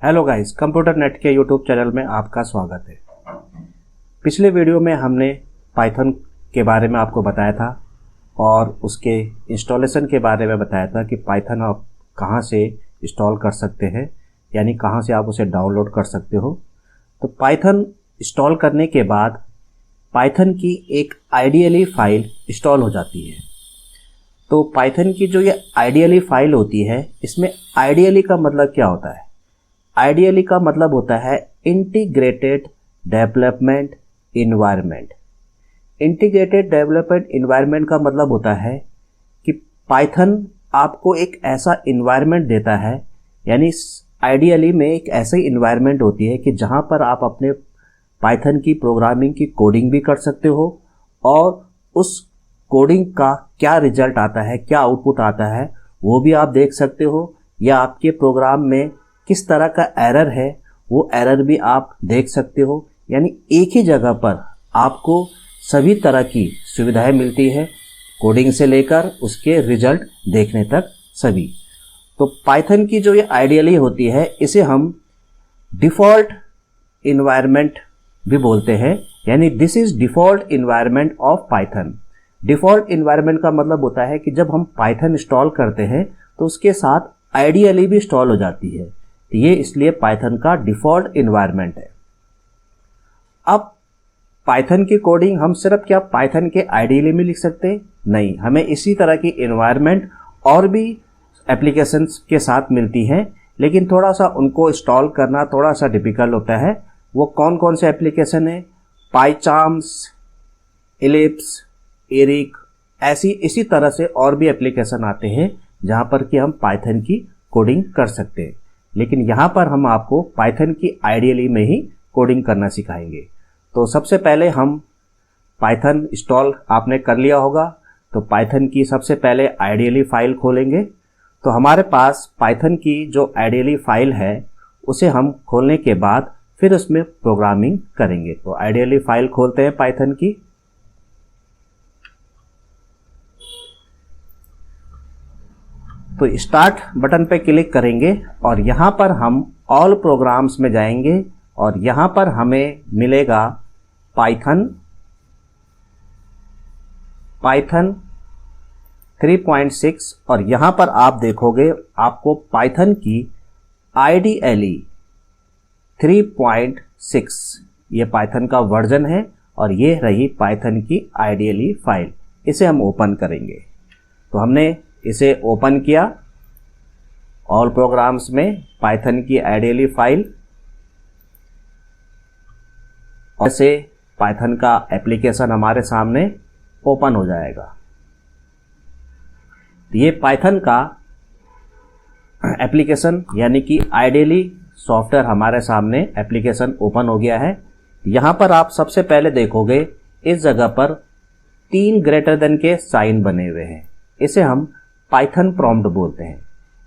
Hello guys, computer net के YouTube channel में आपका स्वागत है। पिछले वीडियो में हमने पाइथन के बारे में आपको बताया था और उसके इंस्टॉलेशन के बारे में बताया था कि पाइथन आप कहां से इंस्टॉल कर सकते हैं, यानी कहां से आप उसे डाउनलोड कर सकते हो। तो पाइथन इंस्टॉल करने के बाद पाइथन की एक आइडियली फाइल इंस्टॉल हो जाती है। तो पाइथन की जो ये आइडियली फाइल होती है, इसमें आइडियली का मतलब क्या होता है? आइडियली का मतलब होता है integrated development environment. Integrated development environment का मतलब होता है कि पाइथन आपको एक ऐसा इन्वायरमेंट देता है, यानी आइडियली में एक ऐसी इन्वायरमेंट होती है कि जहां पर आप अपने पाइथन की प्रोग्रामिंग की कोडिंग भी कर सकते हो और उस कोडिंग का क्या रिजल्ट आता है, क्या आउटपुट आता है, वो भी आप देख सकते हो, या आपके प्रोग्राम में किस तरह का एरर है वो एरर भी आप देख सकते हो। यानी एक ही जगह पर आपको सभी तरह की सुविधाएं मिलती है, कोडिंग से लेकर उसके रिजल्ट देखने तक सभी। तो पाइथन की जो ये आइडियली होती है, इसे हम डिफ़ॉल्ट इन्वायरमेंट भी बोलते हैं, यानी this is default environment of Python. Default environment का मतलब होता है कि जब हम पाइथन इंस्टॉल करते हैं तो उसके साथ आइडियली भी इंस्टॉल हो जाती है। तो ये इसलिए पाइथन का डिफ़ॉल्ट इन्वायरमेंट है। अब पाइथन की कोडिंग हम सिर्फ क्या पाइथन के आइडियली में लिख सकते हैं? नहीं, हमें इसी तरह की इन्वायरमेंट और भी एप्लीकेशंस के साथ मिलती हैं, लेकिन थोड़ा सा उनको इंस्टॉल करना थोड़ा सा डिफ़िकल्ट होता है। वो कौन कौन से एप्लीकेशन है? पाइचार्म्स, इलिप्स, एरिक, इसी तरह से और भी एप्लीकेशन आते हैं जहाँ पर कि हम पाइथन की कोडिंग कर सकते हैं। लेकिन यहाँ पर हम आपको पाइथन की आइडियली में ही कोडिंग करना सिखाएंगे। तो सबसे पहले हम पाइथन इंस्टॉल आपने कर लिया होगा, तो पाइथन की सबसे पहले आइडियली फाइल खोलेंगे। तो हमारे पास पाइथन की जो आइडियली फाइल है उसे हम खोलने के बाद फिर उसमें प्रोग्रामिंग करेंगे। तो आइडियली फाइल खोलते हैं पाइथन की। तो स्टार्ट बटन पे क्लिक करेंगे और यहाँ पर हम ऑल प्रोग्राम्स में जाएंगे और यहाँ पर हमें मिलेगा पाइथन 3.6 और यहाँ पर आप देखोगे आपको पाइथन की आइडियली 3.6 ये पाइथन का वर्जन है और ये रही पाइथन की आइडियली फाइल। इसे हम ओपन करेंगे। तो हमने इसे ओपन किया ऑल प्रोग्राम्स में पाइथन की आइडियली फाइल, और से पाइथन का एप्लीकेशन हमारे सामने ओपन हो जाएगा। ये पाइथन का एप्लीकेशन यानी कि आइडियली सॉफ्टवेयर हमारे सामने एप्लीकेशन ओपन हो गया है। यहाँ पर आप सबसे पहले देखोगे इस जगह पर 3 ग्रेटर देन के साइन बने हुए हैं। इसे हम पाइथन प्रॉम्प्ट बोलते हैं,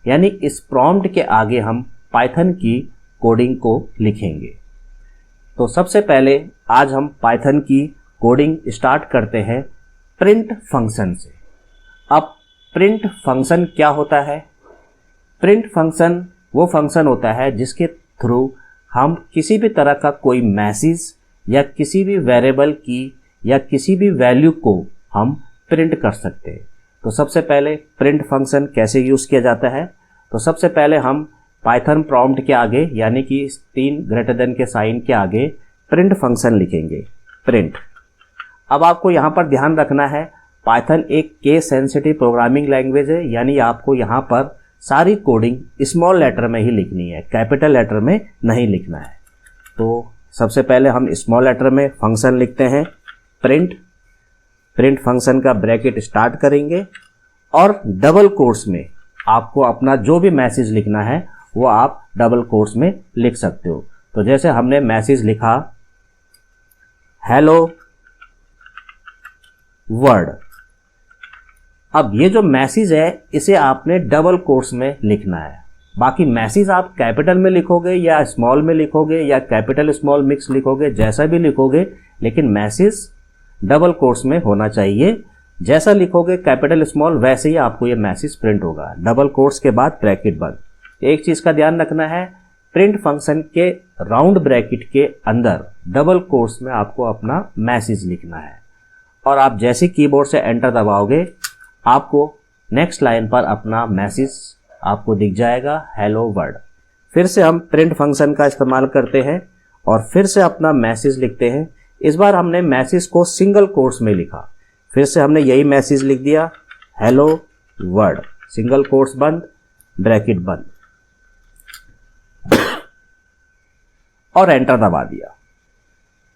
यानी इस प्रॉम्प्ट के आगे हम पाइथन की कोडिंग को लिखेंगे। तो सबसे पहले आज हम पाइथन की कोडिंग स्टार्ट करते हैं प्रिंट फंक्शन से। अब प्रिंट फंक्शन क्या होता है? प्रिंट फंक्शन वो फंक्शन होता है जिसके थ्रू हम किसी भी तरह का कोई मैसेज या किसी भी वेरिएबल की या किसी भी वैल्यू को हम प्रिंट कर सकते हैं। तो सबसे पहले प्रिंट फंक्शन कैसे यूज़ किया जाता है? तो सबसे पहले हम पाइथन प्रॉम्प्ट के आगे यानी कि 3 ग्रेटर देन के साइन के आगे प्रिंट फंक्शन लिखेंगे, प्रिंट। अब आपको यहाँ पर ध्यान रखना है, पाइथन एक केस सेंसिटिव प्रोग्रामिंग लैंग्वेज है, यानी आपको यहाँ पर सारी कोडिंग स्मॉल लेटर में ही लिखनी है, कैपिटल लेटर में नहीं लिखना है। तो सबसे पहले हम स्मॉल लेटर में फंक्शन लिखते हैं प्रिंट। प्रिंट फंक्शन का ब्रैकेट स्टार्ट करेंगे और डबल कोट्स में आपको अपना जो भी मैसेज लिखना है वो आप डबल कोट्स में लिख सकते हो। तो जैसे हमने मैसेज लिखा हेलो वर्ल्ड। अब ये जो मैसेज है इसे आपने डबल कोट्स में लिखना है। बाकी मैसेज आप कैपिटल में लिखोगे या स्मॉल में लिखोगे या कैपिटल स्मॉल मिक्स लिखोगे, जैसा भी लिखोगे, लेकिन मैसेज डबल कोट्स में होना चाहिए। जैसा लिखोगे कैपिटल स्मॉल वैसे ही आपको ये मैसेज प्रिंट होगा। डबल कोट्स के बाद ब्रैकेट बंद। एक चीज़ का ध्यान रखना है, प्रिंट फंक्शन के राउंड ब्रैकेट के अंदर डबल कोट्स में आपको अपना मैसेज लिखना है। और आप जैसे कीबोर्ड से एंटर दबाओगे आपको नेक्स्ट लाइन पर अपना मैसेज आपको दिख जाएगा, हेलो वर्ल्ड। फिर से हम प्रिंट फंक्शन का इस्तेमाल करते हैं और फिर से अपना मैसेज लिखते हैं। इस बार हमने मैसेज को सिंगल कोट्स में लिखा। फिर से हमने यही मैसेज लिख दिया, हेलो वर्ल्ड, सिंगल कोट्स बंद, ब्रैकेट बंद, और एंटर दबा दिया।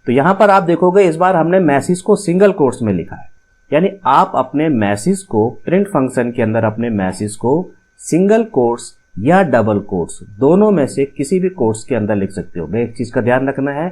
तो यहां पर आप देखोगे इस बार हमने मैसेज को सिंगल कोट्स में लिखा है। यानी आप अपने मैसेज को प्रिंट फंक्शन के अंदर अपने मैसेज को सिंगल कोट्स या डबल कोट्स दोनों में से किसी भी कोट्स के अंदर लिख सकते हो। एक चीज का ध्यान रखना है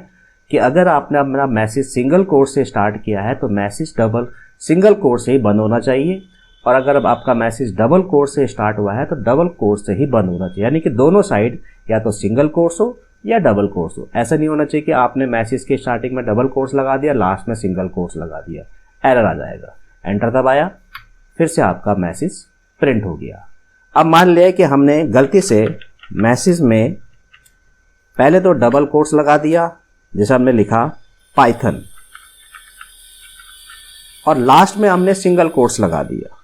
कि अगर आपने अपना मैसेज सिंगल कोट से स्टार्ट किया है तो मैसेज डबल सिंगल कोट से ही बंद होना चाहिए, और अगर आपका मैसेज डबल कोट से स्टार्ट हुआ है तो डबल कोट से ही बंद होना चाहिए। यानी कि दोनों साइड या तो सिंगल कोट्स हो या डबल कोट्स हो। ऐसा नहीं होना चाहिए कि आपने मैसेज के स्टार्टिंग में डबल कोट्स लगा दिया, लास्ट में सिंगल कोट्स लगा दिया, एरर आ जाएगा। एंटर दबाया, फिर से आपका मैसेज प्रिंट हो गया। अब मान लिया कि हमने गलती से मैसेज में पहले तो डबल कोट्स लगा दिया, जैसे हमने लिखा पाइथन, और लास्ट में हमने सिंगल कोट्स लगा दिया।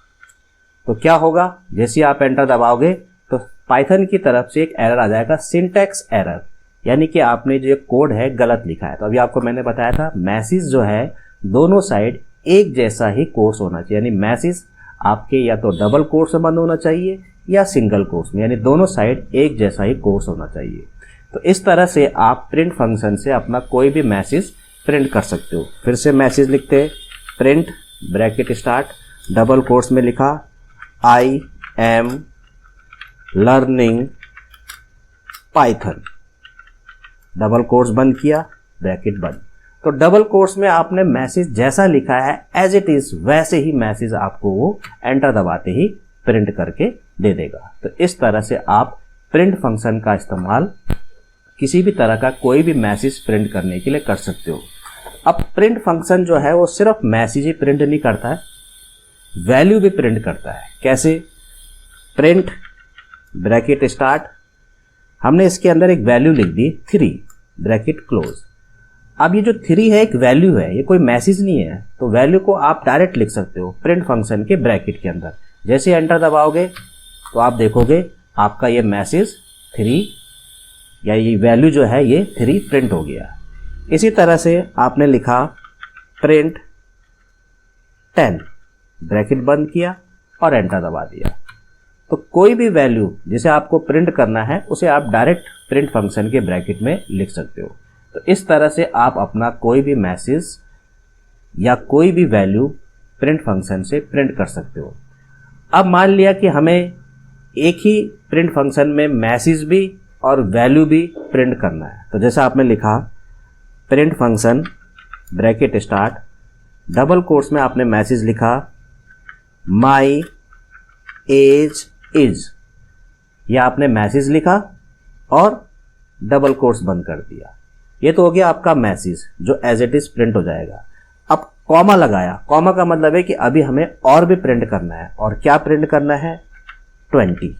तो क्या होगा, जैसे आप एंटर दबाओगे तो पाइथन की तरफ से एक एरर आ जाएगा, सिंटैक्स एरर, यानी कि आपने जो कोड है गलत लिखा है। तो अभी आपको मैंने बताया था मैसेज जो है दोनों साइड एक जैसा ही कोट्स होना चाहिए। यानी मैसेज आपके या तो डबल कोट्स में बंद होना चाहिए या सिंगल कोट्स में, यानी दोनों साइड एक जैसा ही कोट्स होना चाहिए। तो इस तरह से आप प्रिंट फंक्शन से अपना कोई भी मैसेज प्रिंट कर सकते हो। फिर से मैसेज लिखते हैं, print bracket start, double quotes में लिखा I am learning Python, double quotes बंद किया, ब्रैकेट बंद। तो डबल कोट्स में आपने मैसेज जैसा लिखा है एज इट इज वैसे ही मैसेज आपको वो एंटर दबाते ही प्रिंट करके दे देगा। तो इस तरह से आप प्रिंट फंक्शन का इस्तेमाल किसी भी तरह का कोई भी मैसेज प्रिंट करने के लिए कर सकते हो। अब प्रिंट फंक्शन जो है वो सिर्फ मैसेज ही प्रिंट नहीं करता है, वैल्यू भी प्रिंट करता है। कैसे, प्रिंट ब्रैकेट स्टार्ट, हमने इसके अंदर एक वैल्यू लिख दी 3 ब्रैकेट क्लोज। अब ये जो 3 है एक वैल्यू है, ये कोई मैसेज नहीं है, तो वैल्यू को आप डायरेक्ट लिख सकते हो प्रिंट फंक्शन के ब्रैकेट के अंदर। जैसे एंटर दबाओगे तो आप देखोगे आपका ये मैसेज 3 या ये वैल्यू जो है ये 3 प्रिंट हो गया। इसी तरह से आपने लिखा प्रिंट 10 ब्रैकेट बंद किया और एंटर दबा दिया। तो कोई भी वैल्यू जिसे आपको प्रिंट करना है उसे आप डायरेक्ट प्रिंट फंक्शन के ब्रैकेट में लिख सकते हो। तो इस तरह से आप अपना कोई भी मैसेज या कोई भी वैल्यू प्रिंट फंक्शन से प्रिंट कर सकते हो। अब मान लिया कि हमें एक ही प्रिंट फंक्शन में मैसेज भी और वैल्यू भी प्रिंट करना है। तो जैसा आपने लिखा print function bracket start, double quotes में आपने मैसेज लिखा माई एज इज, या आपने मैसेज लिखा और डबल कोट्स बंद कर दिया। ये तो हो गया आपका मैसेज जो एज इट इज प्रिंट हो जाएगा। अब कॉमा लगाया, कॉमा का मतलब है कि अभी हमें और भी प्रिंट करना है। और क्या प्रिंट करना है, 20।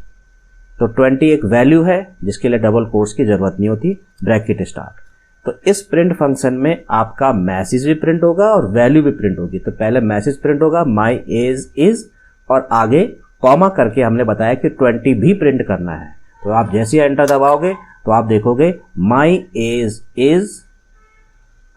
तो 20 एक वैल्यू है जिसके लिए डबल कोट्स की जरूरत नहीं होती, ब्रैकेट स्टार्ट। तो इस प्रिंट फंक्शन में आपका मैसेज भी प्रिंट होगा और वैल्यू भी प्रिंट होगी। तो पहले मैसेज प्रिंट होगा माई एज इज, और आगे कॉमा करके हमने बताया कि 20 भी प्रिंट करना है। तो आप जैसे एंटर दबाओगे तो आप देखोगे माई एज इज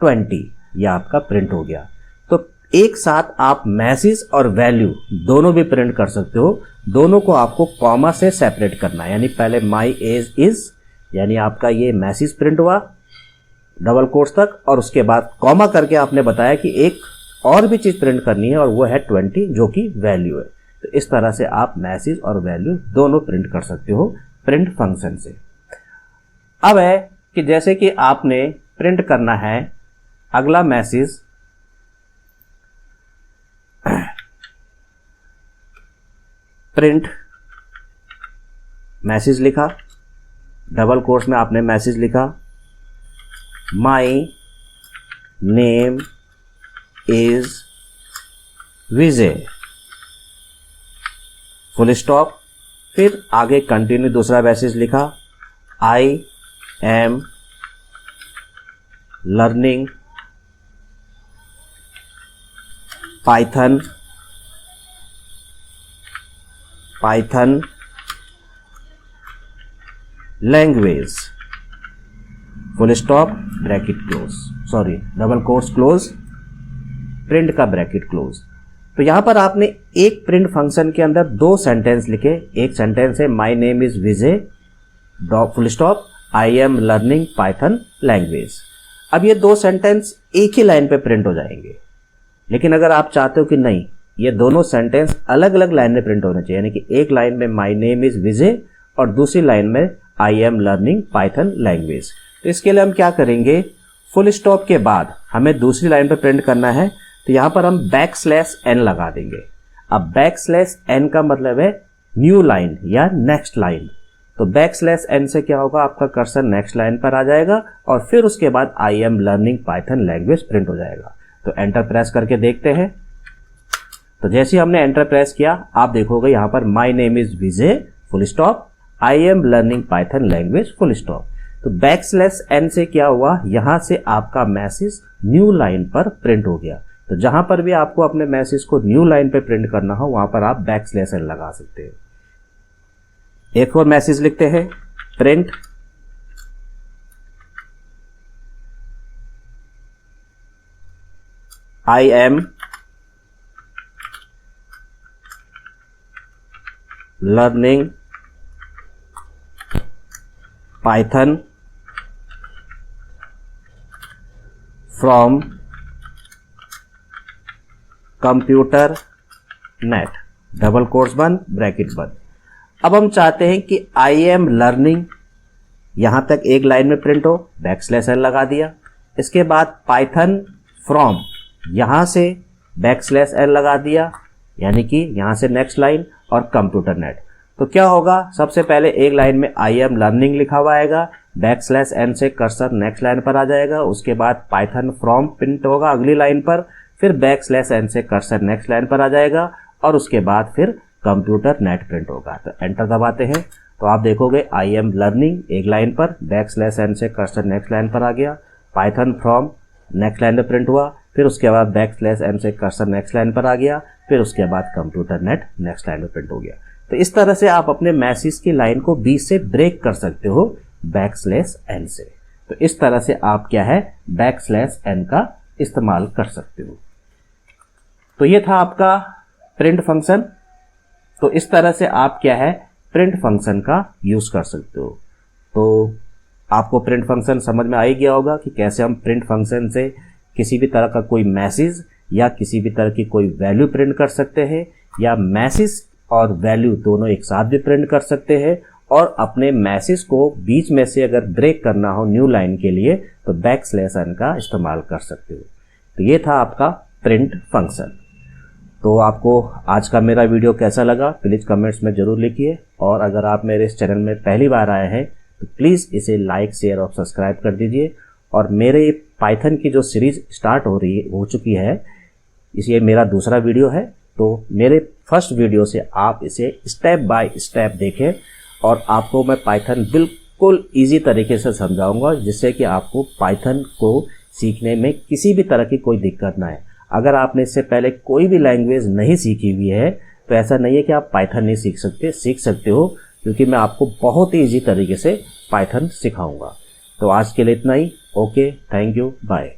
20, यह आपका प्रिंट हो गया। तो एक साथ आप मैसेज और वैल्यू दोनों भी प्रिंट कर सकते हो। दोनों को आपको कॉमा से सेपरेट करना है, यानी पहले माई एज इज, यानी आपका ये मैसेज प्रिंट हुआ डबल कोट्स तक, और उसके बाद कॉमा करके आपने बताया कि एक और भी चीज प्रिंट करनी है और वो है 20 जो कि वैल्यू है। तो इस तरह से आप मैसेज और वैल्यू दोनों प्रिंट कर सकते हो प्रिंट फंक्शन से। अब है कि जैसे कि आपने प्रिंट करना है अगला मैसेज, प्रिंट मैसेज लिखा, डबल कोट्स में आपने मैसेज लिखा my name is Vijay, full stop, फिर आगे कंटिन्यू दूसरा मैसेज लिखा आई am learning Python language, full stop, bracket close, sorry double quotes close, print का ब्रैकेट क्लोज। तो यहां पर आपने एक प्रिंट फंक्शन के अंदर दो सेंटेंस लिखे। एक सेंटेंस है my name is Vijay full stop I am learning Python language. अब ये दो सेंटेंस एक ही लाइन पे प्रिंट हो जाएंगे, लेकिन अगर आप चाहते हो कि नहीं, ये दोनों सेंटेंस अलग अलग लाइन में प्रिंट होने चाहिए, यानी कि एक लाइन में माई नेम इज विजय और दूसरी लाइन में I am learning Python language. तो इसके लिए हम क्या करेंगे, फुल स्टॉप के बाद हमें दूसरी लाइन पर प्रिंट करना है, तो यहां पर हम \n लगा देंगे। अब \n का मतलब है न्यू लाइन या नेक्स्ट लाइन। तो \n से क्या होगा, आपका कर्सर नेक्स्ट लाइन पर आ जाएगा और फिर उसके बाद I am learning Python language print हो जाएगा। तो एंटर प्रेस करके देखते हैं। तो जैसे ही हमने एंटर प्रेस किया, आप देखोगे यहां पर my name is Vijay full stop I am learning Python language full stop. तो \n से क्या हुआ, यहां से आपका मैसेज न्यू लाइन पर प्रिंट हो गया। तो जहां पर भी आपको अपने मैसेज को न्यू लाइन पे प्रिंट करना हो, वहां पर आप \n लगा सकते हैं। एक और मैसेज लिखते हैं, print I am learning Python from computer net double quotes बंद ब्रैकेट बंद। अब हम चाहते हैं कि आई एम लर्निंग यहां तक एक लाइन में प्रिंट हो, \n लगा दिया। इसके बाद पाइथन फ्रॉम यहां से \n लगा दिया, यानी कि यहां से नेक्स्ट लाइन और कंप्यूटर नेट। तो क्या होगा, सबसे पहले एक लाइन में आई एम लर्निंग लिखा हुआ आएगा, \n से कर्सर नेक्स्ट लाइन पर आ जाएगा, उसके बाद पाइथन फ्रॉम प्रिंट होगा अगली लाइन पर, फिर \n से कर्सर नेक्स्ट लाइन पर आ जाएगा और उसके बाद फिर कंप्यूटर नेट प्रिंट होगा। तो एंटर दबाते हैं तो आप देखोगे आई एम लर्निंग एक लाइन पर, \n से कर्सर नेक्स्ट लाइन पर आ गया, पाइथन फ्रॉम नेक्स्ट लाइन पर प्रिंट हुआ, फिर उसके बाद \n से कर्सर नेक्स्ट लाइन पर आ गया, फिर उसके बाद कंप्यूटर नेट नेक्स्ट लाइन पर प्रिंट हो गया। तो इस तरह से आप अपने मैसेज की लाइन को बीच से ब्रेक कर सकते हो \n से। तो इस तरह से आप क्या है \n का इस्तेमाल कर सकते हो। तो ये था आपका प्रिंट फंक्शन। तो इस तरह से आप क्या है प्रिंट फंक्शन का यूज कर सकते हो। तो आपको प्रिंट फंक्शन समझ में आ ही गया होगा कि कैसे हम प्रिंट फंक्शन से किसी भी तरह का कोई मैसेज या किसी भी तरह की कोई वैल्यू प्रिंट कर सकते हैं, या मैसेज और वैल्यू दोनों एक साथ भी प्रिंट कर सकते हैं, और अपने मैसेज को बीच में से अगर ब्रेक करना हो न्यू लाइन के लिए तो \n का इस्तेमाल कर सकते हो। तो ये था आपका प्रिंट फंक्शन। तो आपको आज का मेरा वीडियो कैसा लगा प्लीज़ कमेंट्स में ज़रूर लिखिए, और अगर आप मेरे इस चैनल में पहली बार आए हैं तो प्लीज़ इसे लाइक शेयर और सब्सक्राइब कर दीजिए। और मेरे पाइथन की जो सीरीज़ स्टार्ट हो चुकी है, ये मेरा दूसरा वीडियो है, तो मेरे फर्स्ट वीडियो से आप इसे स्टेप बाय स्टेप देखें और आपको मैं पाइथन बिल्कुल ईजी तरीके से समझाऊंगा, जिससे कि आपको पाइथन को सीखने में किसी भी तरह की कोई दिक्कत ना आए। अगर आपने इससे पहले कोई भी लैंग्वेज नहीं सीखी हुई है तो ऐसा नहीं है कि आप पाइथन नहीं सीख सकते हो, क्योंकि मैं आपको बहुत ही ईजी तरीके से पाइथन सिखाऊंगा। तो आज के लिए इतना ही। Okay, thank you, bye.